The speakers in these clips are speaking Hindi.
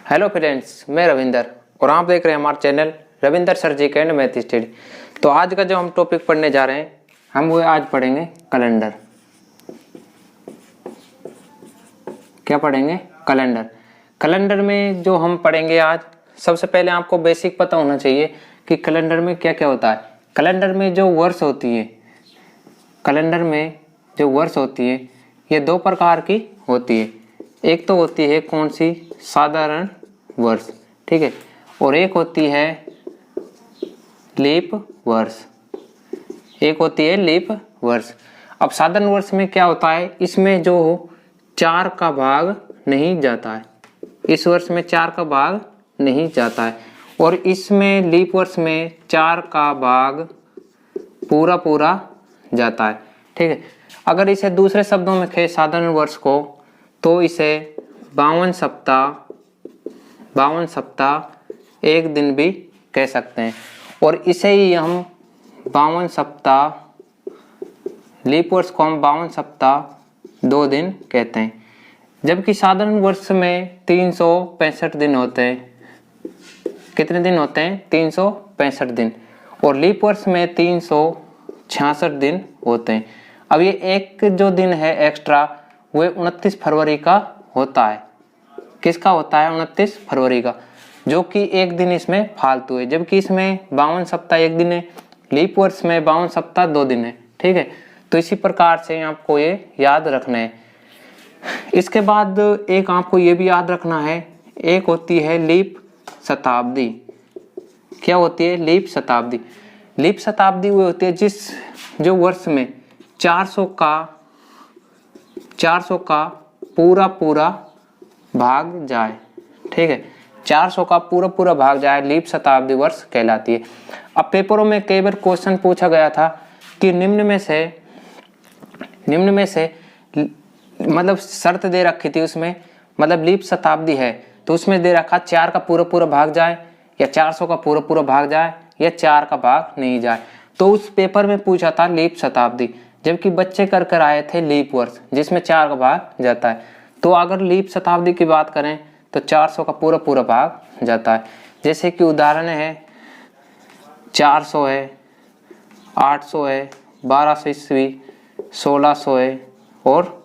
हेलो फ्रेंड्स, मैं रविंदर और आप देख रहे हैं हमारा channel Ravinder sir ji and math study. तो आज का जो हम टॉपिक पढ़ने जा रहे हैं हम वो आज पढ़ेंगे कैलेंडर। क्या पढ़ेंगे? कैलेंडर। कैलेंडर में जो हम पढ़ेंगे आज, सबसे पहले आपको बेसिक पता होना चाहिए कि कैलेंडर में क्या क्या होता है। कैलेंडर में जो वर्ष होती है, कैलेंडर में जो वर्ष होती है ये दो प्रकार की होती है। एक तो होती है कौन सी? साधारण वर्ष, ठीक है, और एक होती है लीप वर्ष। एक होती है लीप वर्ष। अब साधारण वर्ष में क्या होता है, इसमें जो 4 का भाग नहीं जाता है, इस वर्ष में 4 का भाग नहीं जाता है, और इसमें लीप वर्ष में 4 का भाग पूरा पूरा जाता है, ठीक है। अगर इसे दूसरे शब्दों में कहें साधारण वर्ष को, तो इसे 52 सप्ताह एक दिन भी कह सकते हैं, और इसे ही हम 52 सप्ताह, लीप वर्ष को हम 52 सप्ताह 2 दिन कहते हैं। जबकि साधारण वर्ष में 365 दिन होते हैं। कितने दिन होते हैं? 365 दिन। और लीप वर्ष में 366 दिन होते हैं। अब ये एक जो दिन है एक्स्ट्रा, वो 29 फरवरी का होता है। किसका होता है? 29 फरवरी का, जो कि एक दिन इसमें फालतू है। जबकि इसमें 52 सप्ताह एक दिन है, लीप वर्ष में 52 सप्ताह 2 दिन है, ठीक है। तो इसी प्रकार से आपको ये याद रखना है। इसके बाद एक आपको ये भी याद रखना है, एक होती है लीप शताब्दी। क्या होती है? लीप शताब्दी। लीप शताब्दी वो होती है जो वर्ष में 400 का पूरा पूरा भाग जाए, ठीक है। 400 का पूरा भाग जाए, लीप शताब्दी वर्ष कहलाती है। अब पेपरों में कई बार क्वेश्चन पूछा गया था कि निम्न में से मतलब शर्त दे रखी थी उसमें, मतलब लीप शताब्दी है तो उसमें दे रखा 4 का पूरा भाग जाए, या 400 का पूरा भाग जाए, या 4 का भाग नहीं जाए। तो उस पेपर में पूछा था लीप शताब्दी, जबकि बच्चे कर आए थे लीप वर्ष जिसमें 4 का भाग जाता है। तो अगर लीप शताब्दी की बात करें तो 400 का पूरा भाग जाता है। जैसे कि उदाहरण है 400 है, 800 है, 1200 ईस्वी, 1600 है और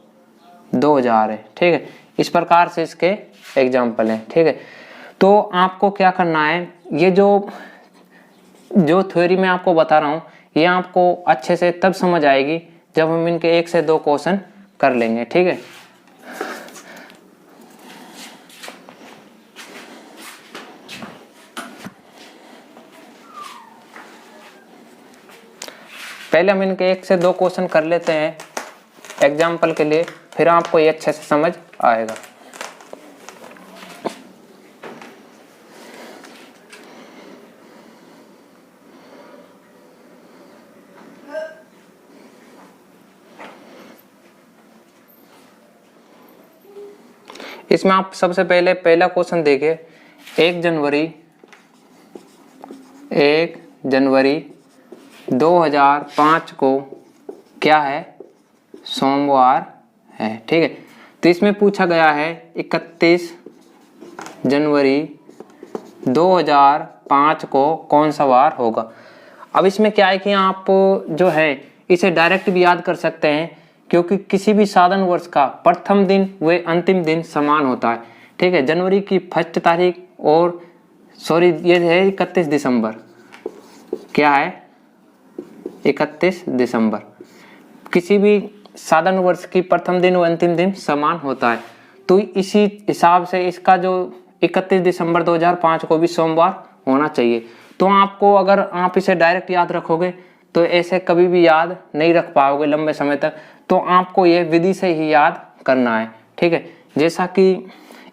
2000 है, ठीक है। इस प्रकार से इसके एग्जाम्पल हैं, ठीक है। तो आपको क्या करना है, ये जो थ्योरी मैं आपको बता रहा हूँ ये आपको अच्छे से तब समझ आएगी जब हम इनके 1 से 2 क्वेश्चन कर लेंगे, ठीक है। पहले हम इनके 1 से 2 क्वेश्चन कर लेते हैं एग्जाम्पल के लिए, फिर आपको ये अच्छे से समझ आएगा। इसमें आप सबसे पहले पहला क्वेश्चन देखिए, 1 जनवरी 2005 को क्या है? सोमवार है, ठीक है। तो इसमें पूछा गया है 31 जनवरी 2005 को कौन सा वार होगा। अब इसमें क्या है कि आप जो है इसे डायरेक्ट भी याद कर सकते हैं, क्योंकि किसी भी साधारण वर्ष का प्रथम दिन व अंतिम दिन समान होता है, ठीक है। जनवरी की फर्स्ट तारीख और ये है 31 दिसंबर। क्या है? 31 दिसंबर। किसी भी साधारण वर्ष की प्रथम दिन व अंतिम दिन समान होता है। तो इसी हिसाब से इसका जो 31 दिसंबर 2005 को भी सोमवार होना चाहिए। तो आपको अगर आप इसे डायरेक्ट याद रखोगे तो ऐसे कभी भी याद नहीं रख पाओगे लंबे समय तक। तो आपको ये विधि से ही याद करना है, ठीक है। जैसा कि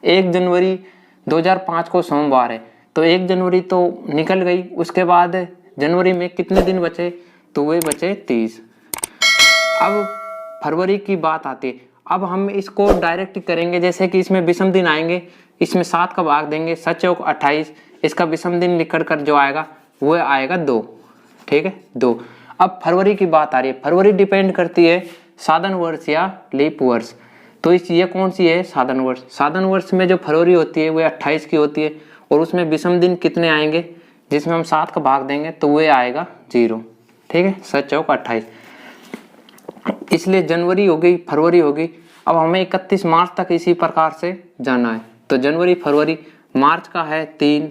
1 जनवरी 2005 को सोमवार है, तो 1 जनवरी तो निकल गई, उसके बाद जनवरी में कितने दिन बचे? तो वे बचे 30। अब फरवरी की बात आती है। अब हम इसको डायरेक्ट करेंगे, जैसे कि इसमें विषम दिन आएंगे, इसमें 7 का भाग देंगे, 7 चौक 28, इसका विषम दिन निकल कर जो आएगा वो आएगा 2, ठीक है, 2। अब फरवरी की बात आ रही है। फरवरी डिपेंड करती है साधारण वर्ष या लीप वर्ष। तो ये कौन सी है, साधन वर्ष। साधन वर्ष में जो फरवरी होती है वो 28 की होती है, और उसमें विषम दिन कितने आएंगे, जिसमें हम 7 का भाग देंगे तो वो आएगा 0। ठीक है, 7 चौक 28, इसलिए जनवरी हो गई, फरवरी हो गई। अब हमें 31 मार्च तक इसी प्रकार से जाना है। तो जनवरी, फरवरी, मार्च का है 3,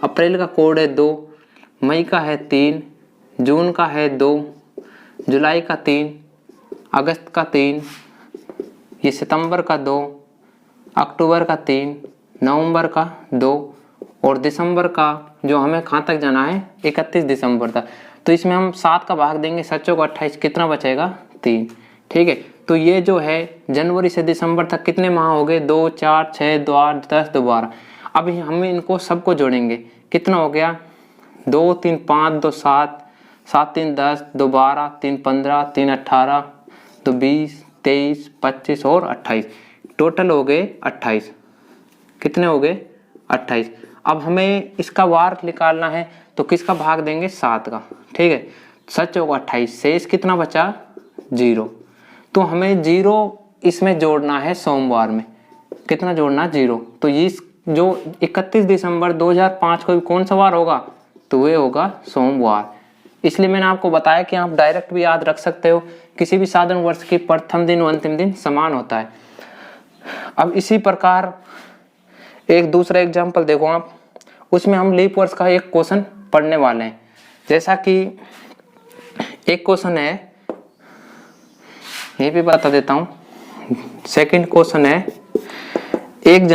अप्रैल का कोड है 2, मई का है 3, जून का है 2, जुलाई का 3, अगस्त का 3, ये सितंबर का 2, अक्टूबर का 3, नवंबर का 2, और दिसंबर का जो हमें कहाँ तक जाना है 31 दिसंबर तक। तो इसमें हम 7 का भाग देंगे, 7 चौक 28, कितना बचेगा 3। ठीक है, तो ये जो है जनवरी से दिसंबर तक कितने माह हो गए, 2, 4, 6, 2, 8, 10, 2, 12। अब हम इनको सबको जोड़ेंगे, कितना हो गया, 2, 3, 5, 2, 7, 7, 3, 10, 2, 12, 3, 15, 3, 18, 2, 20, 23, 25 और 28, टोटल हो गए 28। कितने हो गए 28। अब हमें इसका वार निकालना है, तो किसका भाग देंगे, 7 का। ठीक है, 7 चौक 28, शेष कितना बचा 0। तो हमें 0 इसमें जोड़ना है सोमवार में, कितना जोड़ना 0। तो इस जो 31 दिसंबर 2005 को कौन सा वार होगा, तो वे होगा सोमवार। इसलिए मैंने आपको बताया कि आप डायरेक्ट भी याद रख सकते हो, किसी भी साधन वर्ष की प्रथम दिन और अंतिम दिन समान होता है। अब इसी प्रकार एक दूसरा एग्जाम्पल देखो आप, उसमें हम लीप वर्ष का एक क्वेश्चन पढ़ने वाले हैं। जैसा कि एक क्वेश्चन है, ये भी बता देता हूँ। सेकंड क्वेश्चन है 1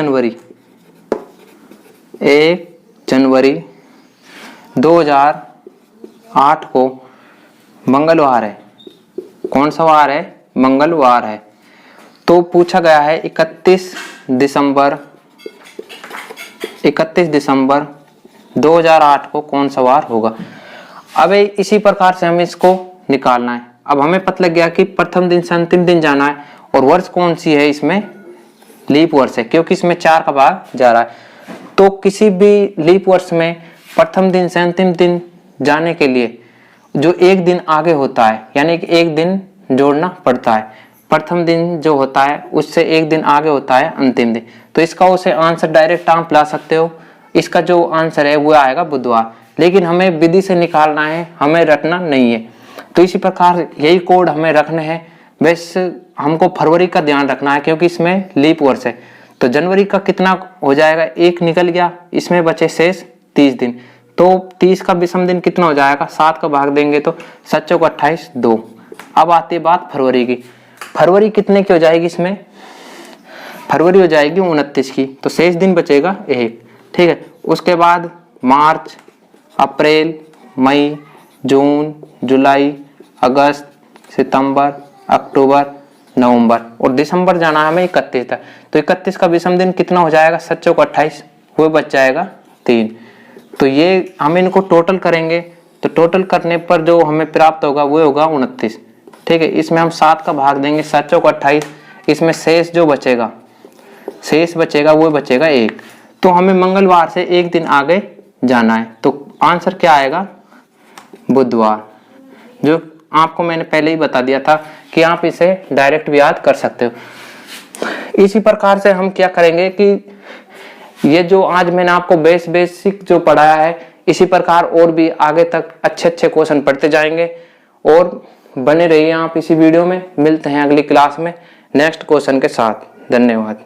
जनवरी 2008 को मंगलवार है। कौन सा वार है, मंगलवार है। तो पूछा गया है 31 दिसंबर 2008 को कौन सा वार होगा। अब इसी प्रकार से हमें इसको निकालना है। अब हमें पता लग गया कि प्रथम दिन से अंतिम दिन जाना है, और वर्ष कौन सी है, इसमें लीप वर्ष है, क्योंकि इसमें 4 का भाग जा रहा है। तो किसी भी लीप वर्ष में प्रथम दिन से अंतिम दिन जाने के लिए जो एक दिन आगे होता है, यानी कि एक दिन जोड़ना पड़ता है। प्रथम दिन जो होता है उससे एक दिन आगे होता है अंतिम दिन। तो इसका उसे आंसर डायरेक्ट आप ला सकते हो। इसका जो आंसर है वो आएगा बुधवार, लेकिन हमें विधि से निकालना है, हमें रटना नहीं है। तो इसी प्रकार यही कोड हमें रखने हैं। वैसे हमको फरवरी का ध्यान रखना है, क्योंकि इसमें लीप वर्ष है। तो जनवरी का कितना हो जाएगा, 1 निकल गया, इसमें बचे शेष 30 दिन। तो 30 का विषम दिन कितना हो जाएगा, 7 का भाग देंगे तो 7 चौक 28, 2। अब आती है बात फरवरी की। फरवरी कितने की हो जाएगी, इसमें फरवरी हो जाएगी 29 की, तो शेष दिन बचेगा 1। ठीक है, उसके बाद मार्च, अप्रैल, मई, जून, जुलाई, अगस्त, सितंबर, अक्टूबर, नवंबर, और दिसंबर जाना है हमें 31 तक। तो 31 का विषम दिन कितना हो जाएगा, 7 चौक 28, वो बच जाएगा 3। तो ये हम इनको टोटल करेंगे, तो टोटल करने पर जो हमें प्राप्त होगा वो होगा 29। ठीक है, इसमें हम 7 का भाग देंगे, 7 चौक 28, इसमें शेष जो बचेगा, शेष बचेगा वो बचेगा 1। तो हमें मंगलवार से एक दिन आगे जाना है। तो आंसर क्या आएगा, बुधवार। जो आपको मैंने पहले ही बता दिया था कि आप इसे डायरेक्ट भी याद कर सकते हो। इसी प्रकार से हम क्या करेंगे कि ये जो आज मैंने आपको बेसिक जो पढ़ाया है, इसी प्रकार और भी आगे तक अच्छे क्वेश्चन पढ़ते जाएंगे। और बने रहिए आप इसी वीडियो में। मिलते हैं अगली क्लास में नेक्स्ट क्वेश्चन के साथ। धन्यवाद।